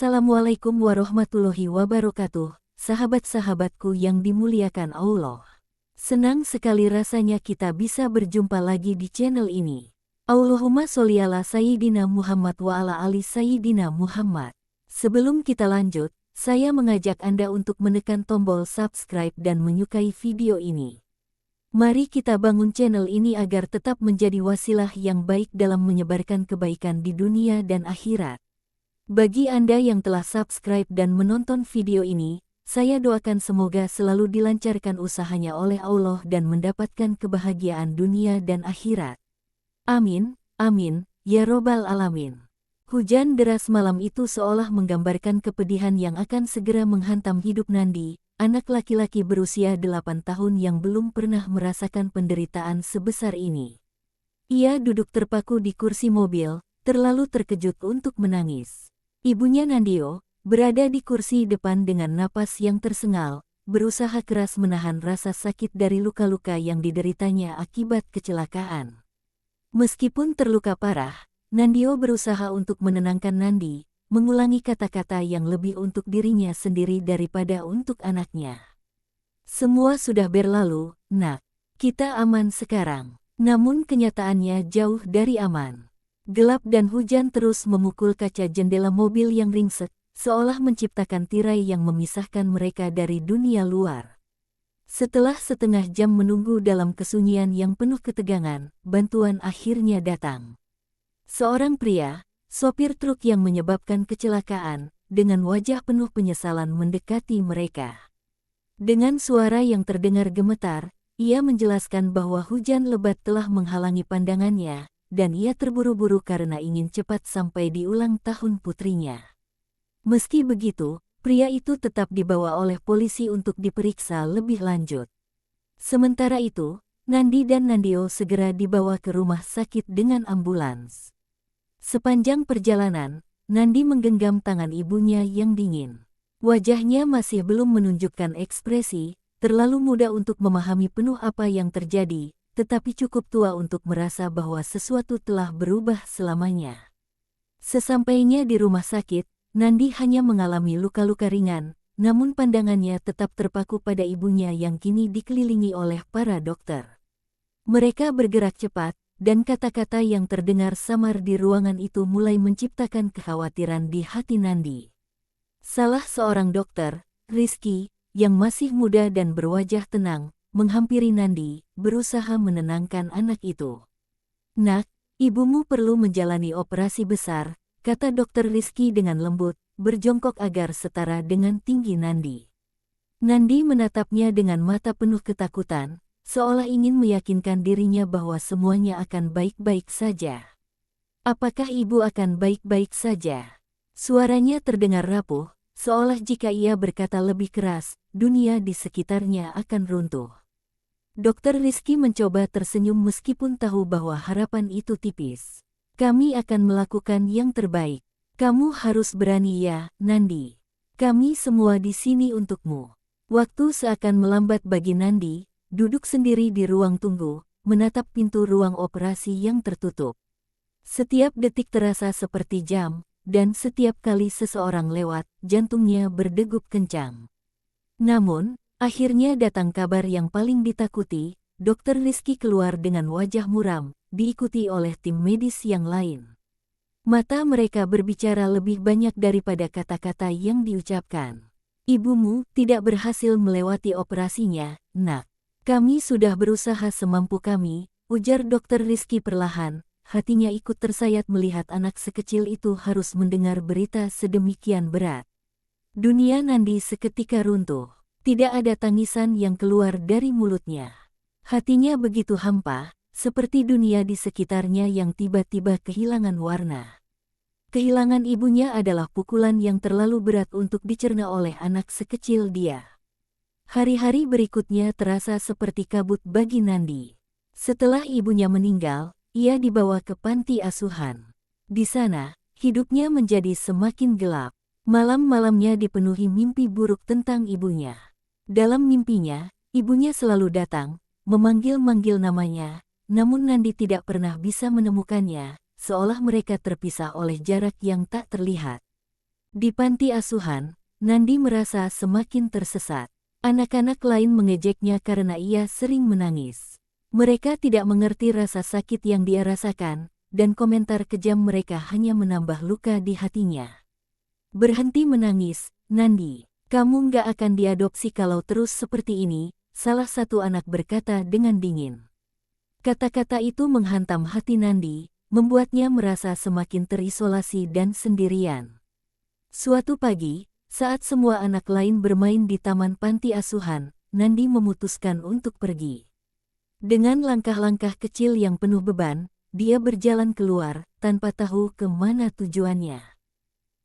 Assalamualaikum warahmatullahi wabarakatuh, sahabat-sahabatku yang dimuliakan Allah. Senang sekali rasanya kita bisa berjumpa lagi di channel ini. Allahumma sholli ala Sayyidina Muhammad wa ala ali Sayyidina Muhammad. Sebelum kita lanjut, saya mengajak Anda untuk menekan tombol subscribe dan menyukai video ini. Mari kita bangun channel ini agar tetap menjadi wasilah yang baik dalam menyebarkan kebaikan di dunia dan akhirat. Bagi Anda yang telah subscribe dan menonton video ini, saya doakan semoga selalu dilancarkan usahanya oleh Allah dan mendapatkan kebahagiaan dunia dan akhirat. Amin, amin, ya robbal alamin. Hujan deras malam itu seolah menggambarkan kepedihan yang akan segera menghantam hidup Nandi, anak laki-laki berusia 8 tahun yang belum pernah merasakan penderitaan sebesar ini. Ia duduk terpaku di kursi mobil, terlalu terkejut untuk menangis. Ibunya Nandio, berada di kursi depan dengan napas yang tersengal, berusaha keras menahan rasa sakit dari luka-luka yang dideritanya akibat kecelakaan. Meskipun terluka parah, Nandio berusaha untuk menenangkan Nandi, mengulangi kata-kata yang lebih untuk dirinya sendiri daripada untuk anaknya. Semua sudah berlalu, nak. Kita aman sekarang. Namun kenyataannya jauh dari aman. Gelap dan hujan terus memukul kaca jendela mobil yang ringsek, seolah menciptakan tirai yang memisahkan mereka dari dunia luar. Setelah setengah jam menunggu dalam kesunyian yang penuh ketegangan, bantuan akhirnya datang. Seorang pria, sopir truk yang menyebabkan kecelakaan, dengan wajah penuh penyesalan mendekati mereka. Dengan suara yang terdengar gemetar, ia menjelaskan bahwa hujan lebat telah menghalangi pandangannya, dan ia terburu-buru karena ingin cepat sampai di ulang tahun putrinya. Meski begitu, pria itu tetap dibawa oleh polisi untuk diperiksa lebih lanjut. Sementara itu, Nandi dan Nandio segera dibawa ke rumah sakit dengan ambulans. Sepanjang perjalanan, Nandi menggenggam tangan ibunya yang dingin. Wajahnya masih belum menunjukkan ekspresi, terlalu muda untuk memahami penuh apa yang terjadi, tetapi cukup tua untuk merasa bahwa sesuatu telah berubah selamanya. Sesampainya di rumah sakit, Nandi hanya mengalami luka-luka ringan, namun pandangannya tetap terpaku pada ibunya yang kini dikelilingi oleh para dokter. Mereka bergerak cepat, dan kata-kata yang terdengar samar di ruangan itu mulai menciptakan kekhawatiran di hati Nandi. Salah seorang dokter, Rizky, yang masih muda dan berwajah tenang, menghampiri Nandi, berusaha menenangkan anak itu. Nak, ibumu perlu menjalani operasi besar, kata dokter Rizky dengan lembut, berjongkok agar setara dengan tinggi Nandi. Nandi menatapnya dengan mata penuh ketakutan, seolah ingin meyakinkan dirinya bahwa semuanya akan baik-baik saja. Apakah ibu akan baik-baik saja? Suaranya terdengar rapuh, seolah jika ia berkata lebih keras, dunia di sekitarnya akan runtuh. Dokter Rizky mencoba tersenyum meskipun tahu bahwa harapan itu tipis. Kami akan melakukan yang terbaik. Kamu harus berani ya, Nandi. Kami semua di sini untukmu. Waktu seakan melambat bagi Nandi, duduk sendiri di ruang tunggu, menatap pintu ruang operasi yang tertutup. Setiap detik terasa seperti jam, dan setiap kali seseorang lewat, jantungnya berdegup kencang. Namun, akhirnya datang kabar yang paling ditakuti, dokter Rizky keluar dengan wajah muram, diikuti oleh tim medis yang lain. Mata mereka berbicara lebih banyak daripada kata-kata yang diucapkan. Ibumu tidak berhasil melewati operasinya, nak. Kami sudah berusaha semampu kami, ujar dokter Rizky perlahan, hatinya ikut tersayat melihat anak sekecil itu harus mendengar berita sedemikian berat. Dunia Nandi seketika runtuh. Tidak ada tangisan yang keluar dari mulutnya. Hatinya begitu hampa, seperti dunia di sekitarnya yang tiba-tiba kehilangan warna. Kehilangan ibunya adalah pukulan yang terlalu berat untuk dicerna oleh anak sekecil dia. Hari-hari berikutnya terasa seperti kabut bagi Nandi. Setelah ibunya meninggal, ia dibawa ke panti asuhan. Di sana, hidupnya menjadi semakin gelap. Malam-malamnya dipenuhi mimpi buruk tentang ibunya. Dalam mimpinya, ibunya selalu datang, memanggil-manggil namanya, namun Nandi tidak pernah bisa menemukannya, seolah mereka terpisah oleh jarak yang tak terlihat. Di panti asuhan, Nandi merasa semakin tersesat. Anak-anak lain mengejeknya karena ia sering menangis. Mereka tidak mengerti rasa sakit yang dia rasakan, dan komentar kejam mereka hanya menambah luka di hatinya. Berhenti menangis, Nandi. Kamu nggak akan diadopsi kalau terus seperti ini, salah satu anak berkata dengan dingin. Kata-kata itu menghantam hati Nandi, membuatnya merasa semakin terisolasi dan sendirian. Suatu pagi, saat semua anak lain bermain di taman panti asuhan, Nandi memutuskan untuk pergi. Dengan langkah-langkah kecil yang penuh beban, dia berjalan keluar, tanpa tahu ke mana tujuannya.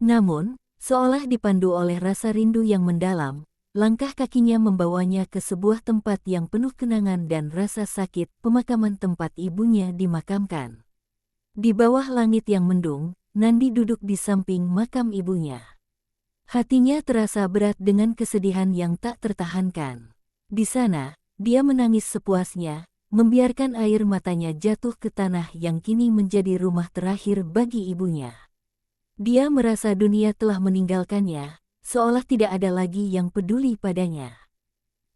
Namun, seolah dipandu oleh rasa rindu yang mendalam, langkah kakinya membawanya ke sebuah tempat yang penuh kenangan dan rasa sakit, pemakaman tempat ibunya dimakamkan. Di bawah langit yang mendung, Nandi duduk di samping makam ibunya. Hatinya terasa berat dengan kesedihan yang tak tertahankan. Di sana, dia menangis sepuasnya, membiarkan air matanya jatuh ke tanah yang kini menjadi rumah terakhir bagi ibunya. Dia merasa dunia telah meninggalkannya, seolah tidak ada lagi yang peduli padanya.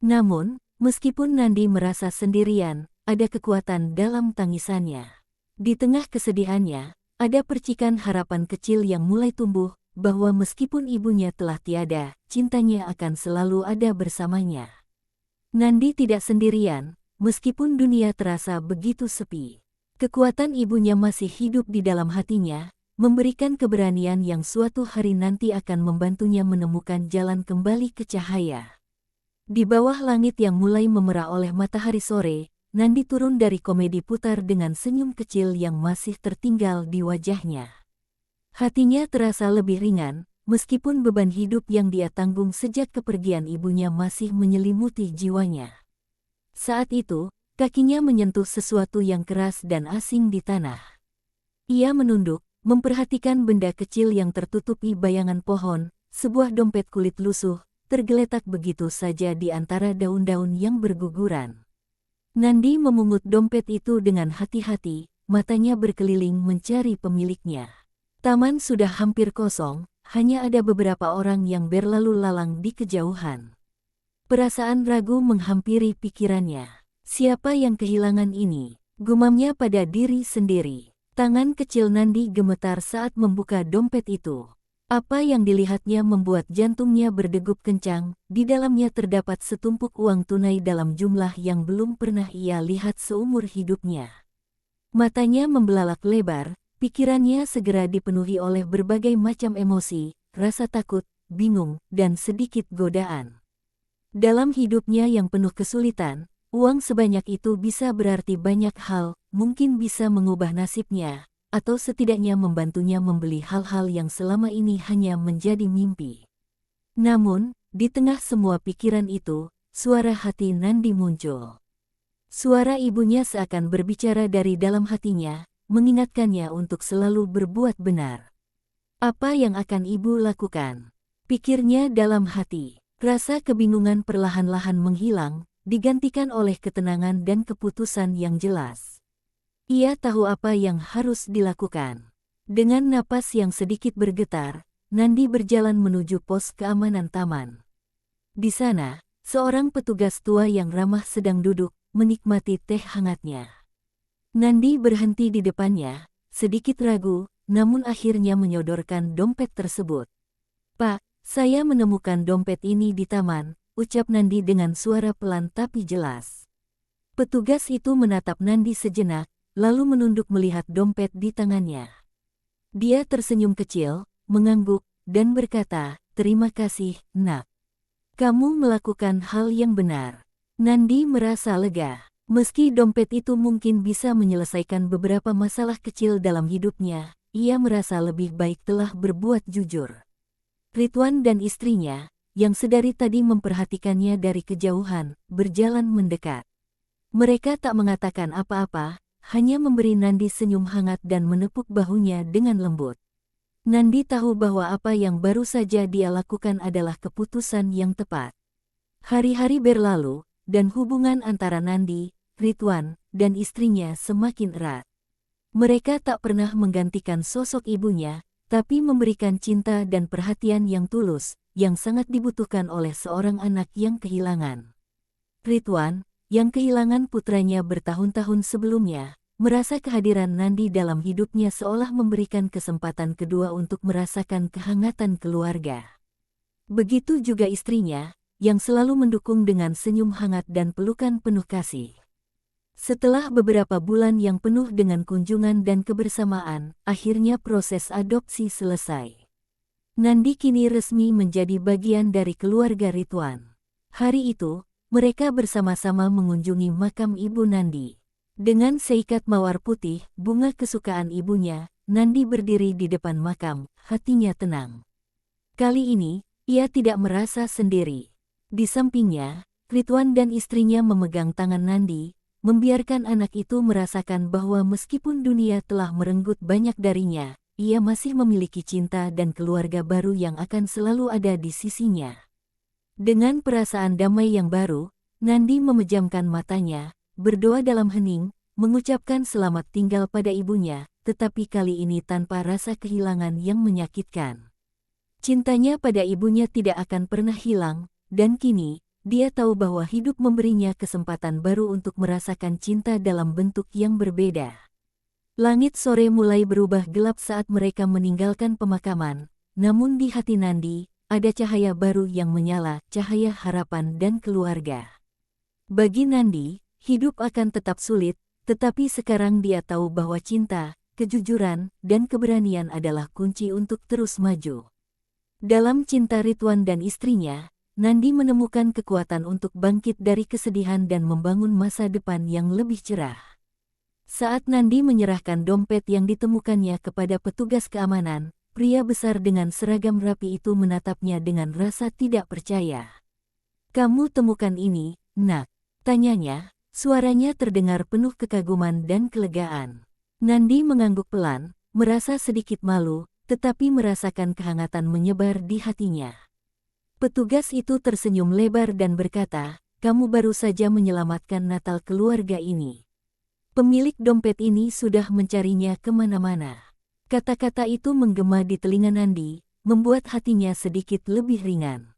Namun, meskipun Nandi merasa sendirian, ada kekuatan dalam tangisannya. Di tengah kesedihannya, ada percikan harapan kecil yang mulai tumbuh, bahwa meskipun ibunya telah tiada, cintanya akan selalu ada bersamanya. Nandi tidak sendirian, meskipun dunia terasa begitu sepi. Kekuatan ibunya masih hidup di dalam hatinya, memberikan keberanian yang suatu hari nanti akan membantunya menemukan jalan kembali ke cahaya. Di bawah langit yang mulai memerah oleh matahari sore, Nandi turun dari komedi putar dengan senyum kecil yang masih tertinggal di wajahnya. Hatinya terasa lebih ringan, meskipun beban hidup yang dia tanggung sejak kepergian ibunya masih menyelimuti jiwanya. Saat itu, kakinya menyentuh sesuatu yang keras dan asing di tanah. Ia menunduk, memperhatikan benda kecil yang tertutupi bayangan pohon, sebuah dompet kulit lusuh, tergeletak begitu saja di antara daun-daun yang berguguran. Nandi memungut dompet itu dengan hati-hati, matanya berkeliling mencari pemiliknya. Taman sudah hampir kosong, hanya ada beberapa orang yang berlalu lalang di kejauhan. Perasaan ragu menghampiri pikirannya. Siapa yang kehilangan ini? Gumamnya pada diri sendiri. Tangan kecil Nandi gemetar saat membuka dompet itu. Apa yang dilihatnya membuat jantungnya berdegup kencang, di dalamnya terdapat setumpuk uang tunai dalam jumlah yang belum pernah ia lihat seumur hidupnya. Matanya membelalak lebar, pikirannya segera dipenuhi oleh berbagai macam emosi, rasa takut, bingung, dan sedikit godaan. Dalam hidupnya yang penuh kesulitan, uang sebanyak itu bisa berarti banyak hal, mungkin bisa mengubah nasibnya, atau setidaknya membantunya membeli hal-hal yang selama ini hanya menjadi mimpi. Namun, di tengah semua pikiran itu, suara hati Nandi muncul. Suara ibunya seakan berbicara dari dalam hatinya, mengingatkannya untuk selalu berbuat benar. Apa yang akan ibu lakukan? Pikirnya dalam hati. Rasa kebingungan perlahan-lahan menghilang, digantikan oleh ketenangan dan keputusan yang jelas. Ia tahu apa yang harus dilakukan. Dengan napas yang sedikit bergetar, Nandi berjalan menuju pos keamanan taman. Di sana, seorang petugas tua yang ramah sedang duduk, menikmati teh hangatnya. Nandi berhenti di depannya, sedikit ragu, namun akhirnya menyodorkan dompet tersebut. "Pak, saya menemukan dompet ini di taman," ucap Nandi dengan suara pelan tapi jelas. Petugas itu menatap Nandi sejenak, lalu menunduk melihat dompet di tangannya. Dia tersenyum kecil, mengangguk, dan berkata, "Terima kasih, Nak. Kamu melakukan hal yang benar." Nandi merasa lega. Meski dompet itu mungkin bisa menyelesaikan beberapa masalah kecil dalam hidupnya, ia merasa lebih baik telah berbuat jujur. Ridwan dan istrinya, yang sedari tadi memperhatikannya dari kejauhan, berjalan mendekat. Mereka tak mengatakan apa-apa, hanya memberi Nandi senyum hangat dan menepuk bahunya dengan lembut. Nandi tahu bahwa apa yang baru saja dia lakukan adalah keputusan yang tepat. Hari-hari berlalu, dan hubungan antara Nandi, Ridwan, dan istrinya semakin erat. Mereka tak pernah menggantikan sosok ibunya, tapi memberikan cinta dan perhatian yang tulus, yang sangat dibutuhkan oleh seorang anak yang kehilangan. Ridwan, yang kehilangan putranya bertahun-tahun sebelumnya, merasa kehadiran Nandi dalam hidupnya seolah memberikan kesempatan kedua untuk merasakan kehangatan keluarga. Begitu juga istrinya, yang selalu mendukung dengan senyum hangat dan pelukan penuh kasih. Setelah beberapa bulan yang penuh dengan kunjungan dan kebersamaan, akhirnya proses adopsi selesai. Nandi kini resmi menjadi bagian dari keluarga Ridwan. Hari itu, mereka bersama-sama mengunjungi makam ibu Nandi. Dengan seikat mawar putih, bunga kesukaan ibunya, Nandi berdiri di depan makam, hatinya tenang. Kali ini, ia tidak merasa sendiri. Di sampingnya, Ridwan dan istrinya memegang tangan Nandi, membiarkan anak itu merasakan bahwa meskipun dunia telah merenggut banyak darinya, ia masih memiliki cinta dan keluarga baru yang akan selalu ada di sisinya. Dengan perasaan damai yang baru, Nandi memejamkan matanya, berdoa dalam hening, mengucapkan selamat tinggal pada ibunya, tetapi kali ini tanpa rasa kehilangan yang menyakitkan. Cintanya pada ibunya tidak akan pernah hilang, dan kini, dia tahu bahwa hidup memberinya kesempatan baru untuk merasakan cinta dalam bentuk yang berbeda. Langit sore mulai berubah gelap saat mereka meninggalkan pemakaman, namun di hati Nandi, ada cahaya baru yang menyala, cahaya harapan dan keluarga. Bagi Nandi, hidup akan tetap sulit, tetapi sekarang dia tahu bahwa cinta, kejujuran, dan keberanian adalah kunci untuk terus maju. Dalam cinta Ridwan dan istrinya, Nandi menemukan kekuatan untuk bangkit dari kesedihan dan membangun masa depan yang lebih cerah. Saat Nandi menyerahkan dompet yang ditemukannya kepada petugas keamanan, pria besar dengan seragam rapi itu menatapnya dengan rasa tidak percaya. "Kamu temukan ini, Nak?" tanyanya, suaranya terdengar penuh kekaguman dan kelegaan. Nandi mengangguk pelan, merasa sedikit malu, tetapi merasakan kehangatan menyebar di hatinya. Petugas itu tersenyum lebar dan berkata, "Kamu baru saja menyelamatkan Natal keluarga ini. Pemilik dompet ini sudah mencarinya kemana-mana." Kata-kata itu menggema di telinga Nandi, membuat hatinya sedikit lebih ringan.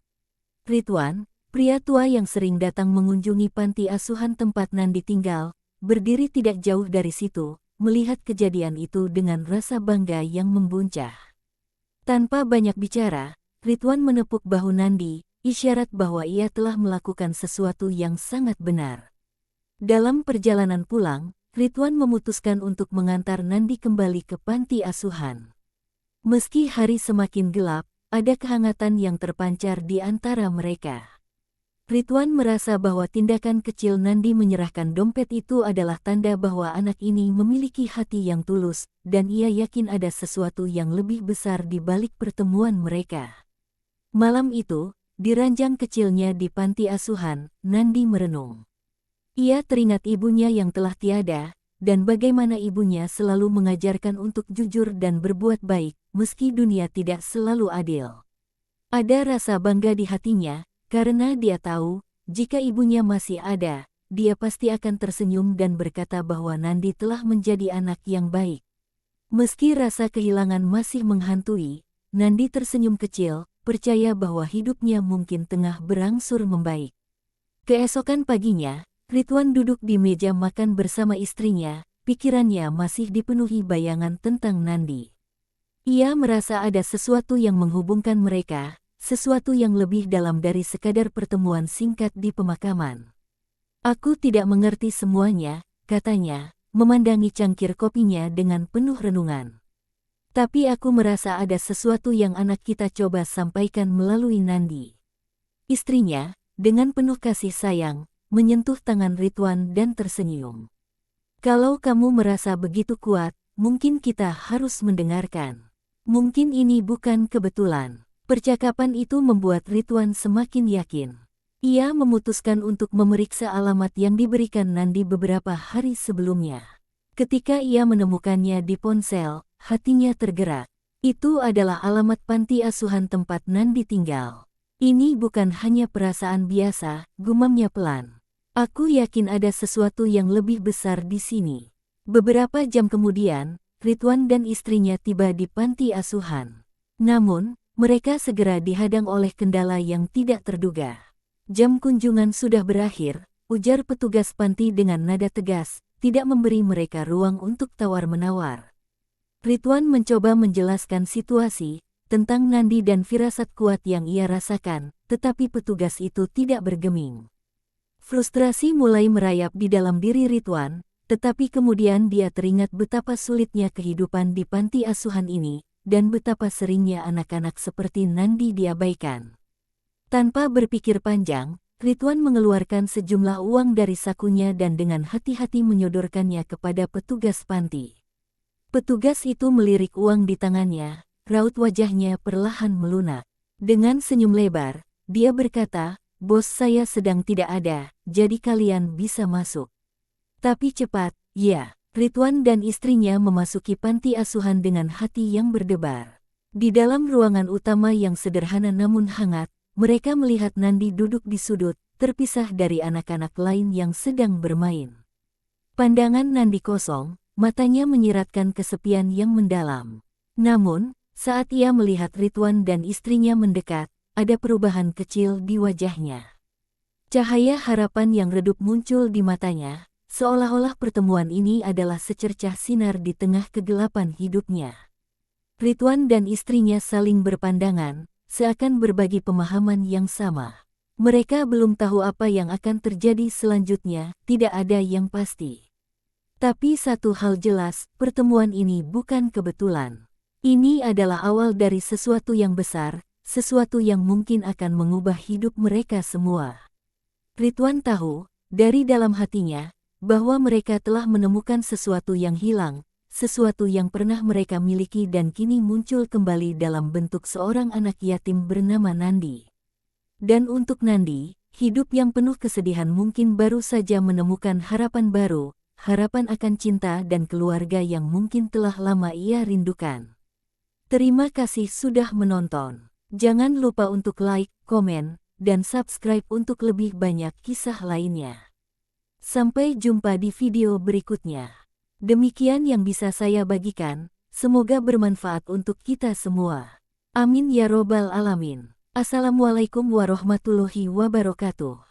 Ridwan, pria tua yang sering datang mengunjungi panti asuhan tempat Nandi tinggal, berdiri tidak jauh dari situ, melihat kejadian itu dengan rasa bangga yang membuncah. Tanpa banyak bicara, Ridwan menepuk bahu Nandi, isyarat bahwa ia telah melakukan sesuatu yang sangat benar. Dalam perjalanan pulang, Ridwan memutuskan untuk mengantar Nandi kembali ke panti asuhan. Meski hari semakin gelap, ada kehangatan yang terpancar di antara mereka. Ridwan merasa bahwa tindakan kecil Nandi menyerahkan dompet itu adalah tanda bahwa anak ini memiliki hati yang tulus, dan ia yakin ada sesuatu yang lebih besar di balik pertemuan mereka. Malam itu, di ranjang kecilnya di panti asuhan, Nandi merenung. Ia teringat ibunya yang telah tiada, dan bagaimana ibunya selalu mengajarkan untuk jujur dan berbuat baik, meski dunia tidak selalu adil. Ada rasa bangga di hatinya, karena dia tahu, jika ibunya masih ada, dia pasti akan tersenyum dan berkata bahwa Nandi telah menjadi anak yang baik. Meski rasa kehilangan masih menghantui, Nandi tersenyum kecil, percaya bahwa hidupnya mungkin tengah berangsur membaik. Keesokan paginya, Ridwan duduk di meja makan bersama istrinya, pikirannya masih dipenuhi bayangan tentang Nandi. Ia merasa ada sesuatu yang menghubungkan mereka, sesuatu yang lebih dalam dari sekadar pertemuan singkat di pemakaman. "Aku tidak mengerti semuanya," katanya, memandangi cangkir kopinya dengan penuh renungan. "Tapi aku merasa ada sesuatu yang anak kita coba sampaikan melalui Nandi." Istrinya, dengan penuh kasih sayang, menyentuh tangan Ridwan dan tersenyum. "Kalau kamu merasa begitu kuat, mungkin kita harus mendengarkan. Mungkin ini bukan kebetulan." Percakapan itu membuat Ridwan semakin yakin. Ia memutuskan untuk memeriksa alamat yang diberikan Nandi beberapa hari sebelumnya. Ketika ia menemukannya di ponsel, hatinya tergerak. Itu adalah alamat panti asuhan tempat Nandi tinggal. "Ini bukan hanya perasaan biasa," gumamnya pelan. "Aku yakin ada sesuatu yang lebih besar di sini." Beberapa jam kemudian, Ridwan dan istrinya tiba di panti asuhan. Namun, mereka segera dihadang oleh kendala yang tidak terduga. Jam kunjungan sudah berakhir, ujar petugas panti dengan nada tegas, tidak memberi mereka ruang untuk tawar-menawar. Ridwan mencoba menjelaskan situasi, tentang Nandi dan firasat kuat yang ia rasakan, tetapi petugas itu tidak bergeming. Frustrasi mulai merayap di dalam diri Ridwan, tetapi kemudian dia teringat betapa sulitnya kehidupan di panti asuhan ini, dan betapa seringnya anak-anak seperti Nandi diabaikan. Tanpa berpikir panjang, Ridwan mengeluarkan sejumlah uang dari sakunya dan dengan hati-hati menyodorkannya kepada petugas panti. Petugas itu melirik uang di tangannya, raut wajahnya perlahan melunak. Dengan senyum lebar, dia berkata, "Bos, saya sedang tidak ada, jadi kalian bisa masuk." Tapi cepat, ya. Ridwan dan istrinya memasuki panti asuhan dengan hati yang berdebar. Di dalam ruangan utama yang sederhana namun hangat, mereka melihat Nandi duduk di sudut, terpisah dari anak-anak lain yang sedang bermain. Pandangan Nandi kosong, matanya menyiratkan kesepian yang mendalam. Namun, saat ia melihat Ridwan dan istrinya mendekat, ada perubahan kecil di wajahnya. Cahaya harapan yang redup muncul di matanya, seolah-olah pertemuan ini adalah secercah sinar di tengah kegelapan hidupnya. Ridwan dan istrinya saling berpandangan, seakan berbagi pemahaman yang sama. Mereka belum tahu apa yang akan terjadi selanjutnya, tidak ada yang pasti. Tapi satu hal jelas, pertemuan ini bukan kebetulan. Ini adalah awal dari sesuatu yang besar, sesuatu yang mungkin akan mengubah hidup mereka semua. Ridwan tahu, dari dalam hatinya, bahwa mereka telah menemukan sesuatu yang hilang, sesuatu yang pernah mereka miliki dan kini muncul kembali dalam bentuk seorang anak yatim bernama Nandi. Dan untuk Nandi, hidup yang penuh kesedihan mungkin baru saja menemukan harapan baru, harapan akan cinta dan keluarga yang mungkin telah lama ia rindukan. Terima kasih sudah menonton. Jangan lupa untuk like, komen, dan subscribe untuk lebih banyak kisah lainnya. Sampai jumpa di video berikutnya. Demikian yang bisa saya bagikan, semoga bermanfaat untuk kita semua. Amin ya robbal alamin. Assalamualaikum warahmatullahi wabarakatuh.